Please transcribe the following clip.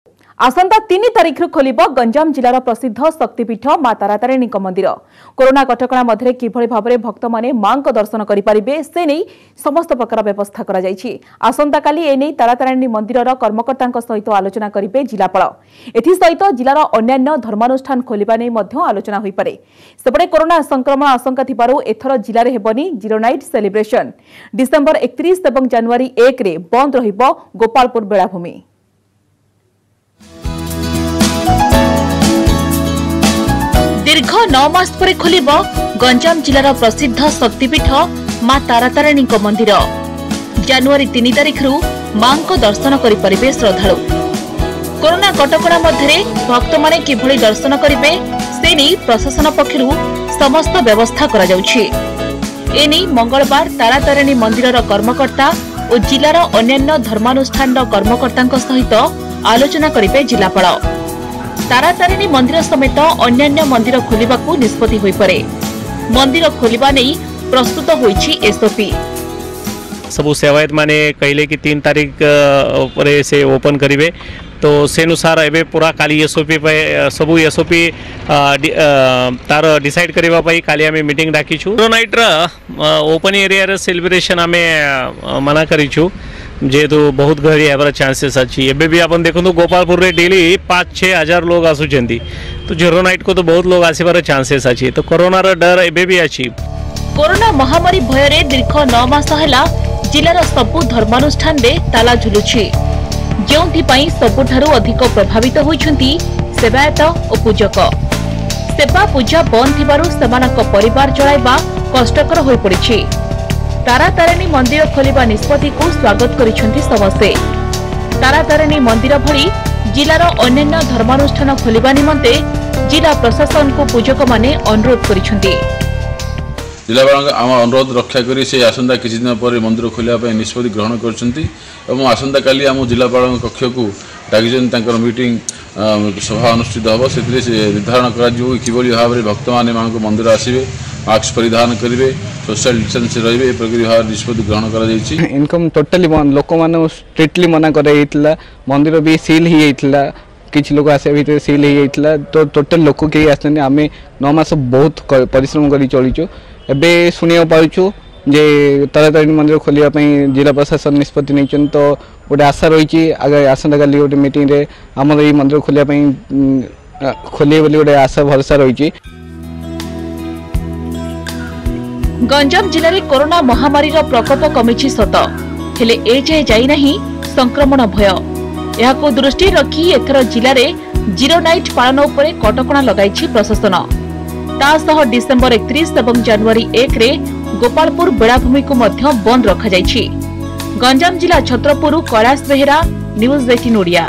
आसंता 3 तारिख खोलिब गंजाम जिलार प्रसिद्ध शक्तिपीठ मां तारातारिणी मंदिर। कोरोना कटकणा मध्य किभଳି भाबरे भक्त माने मां को दर्शन करि परिबे से नै समस्त प्रकार व्यवस्था करा जायछि। आसंता काली ए नै तारातारिणी मंदिरर कर्मकर्तांक सहित आलोचना करिबे जिलापाल। एथि सहित जिलार अन्यान्य धर्मानुष्ठान खोलिबा नै मध्य आलोचना होई पारे। सेपटे कोरोना संक्रमण आशंका थिबारु एथर जिल्ला रे हेबनी जीरो नाइट सेलिब्रेशन। डिसेंबर 31 एवं जनवरी 1 रे बंद रहिबो गोपालपुर बेलाभूमि। दीर्घ 9 मास पर खोलिब गंजाम जिलार प्रसिद्ध शक्तिपीठ मां तारातारिणी मंदिर। जनवरी 3 तारिख मां को दर्शन करि परिबे श्रद्धालु। कोरोना कटकणा मध्य भक्त माने किभଳି दर्शन करिवे से नै प्रशासन पक्षरु समस्त व्यवस्था करा जाउछि। एनै मंगलवार तारातारिणी मंदिरर कर्मकर्ता और जिलार अन्यान्य धर्मानुष्ठान कर्मकर्तांक सहित आलोचना करिबे जिलापाल। तारातारिणी मंदिर समेत अन्यान्य मंदिर खोलिबाकू निष्पत्ति होई परे। मंदिर खोलिबा नै प्रस्तुत होईछि एसओपी। सबु सेवायत माने कहले कि 3 तारिख परे से ओपन करिवे तो से अनुसार एबे पूरा काली एसओपी पे सबु एसओपी तार डिसाइड करबा पई काली हमें मीटिंग डाकिछु। नाइट रा ओपन एरिया रे सेलिब्रेशन हमें मना करिछु जेहेतु बहुत घड़ी आवर चांसेस अच्छी। एबे भी अपन देखो गोपालपुर रे डेली 5-6 हजार लोग आसुचंती तो जीरो नाइट को तो बहुत लोग आसीबार चांसेस अच्छी। तो कोरोना रा डर एबे भी अच्छी। कोरोना महामारी भय रे दीर्घ 9 मास हला जिलार सबु धर्मानुष्ठान रे ताला झुलुछि। जेउथि पई सबुठारु अधिक प्रभावित होइछंती सेवायत और पूजक। सेवा पूजा बंद थिबारु सेमानक परिवार चलाइबा कष्टकर होई पड़िछि। तारातारिणी मंदिर खोलिबा निष्पत्ति को स्वागत करिसेंती समस्ते। तारातारिणी मंदिर भली जिलार अन्यान्य धर्मानुष्ठान खोलिबा निमंते जिला प्रशासन को पूजक माने अनुरोध करिसेंती। जिलापाल आम अनुरोध रक्षा करी से आसंता किछि दिन पर मंदिर खोलिबा पय निष्पत्ति ग्रहण करछंती एवं आसंता काली आम जिलापाल कक्ष को डाकिछन तांकर मीटिंग सभा अनुष्ठित होबो। सेतिरे से निर्धारण करा जो किबली भाव रे भक्त माने मां को मंदिर आसीबे मास्क परिधान करेंगे सोशल डिस्टेंस रहिबे प्रकृति भाव निष्पत्ति ग्रहण करा जायछि। इनकम टोटली लोक माने स्ट्रिक्टली मना करा जायतिला। मंदिर भी सील ही जायतिला। किछ लोग आसे भीतर सील ही जायतिला तो टोटल लोक के आसने आमे 9 मास बहुत परिश्रम करी चलिचो। एबे सुनिया पाउछु जे तारातारिणी मंदिर खोलिया पई जिला प्रशासन निष्पत्ति नैचन तो गोटे आशा रही आगे आसंता काली गोटे मीटिंग रे हमर ई मंदिर खोलिया पई खोलिए बोली गोटे आशा भरोसा रही। गंजाम जिले में कोरोना महामारी प्रकोप कमिछि सत हेले ए जाए जाई नहीं संक्रमण भय। यहाको दृष्टि रखी एथर जिले में जीरो नाइट पालन उपरे कटकणा लगाइछि प्रशासन। तासह डिसेंबर 31 एवं जनवरी 1 रे गोपालपुर बेलाभूमि को मध्य बंद रखा जाइछि। गंजाम जिला छत्रपुर कैलाश बेहेरा न्यूज 18 ओडिया।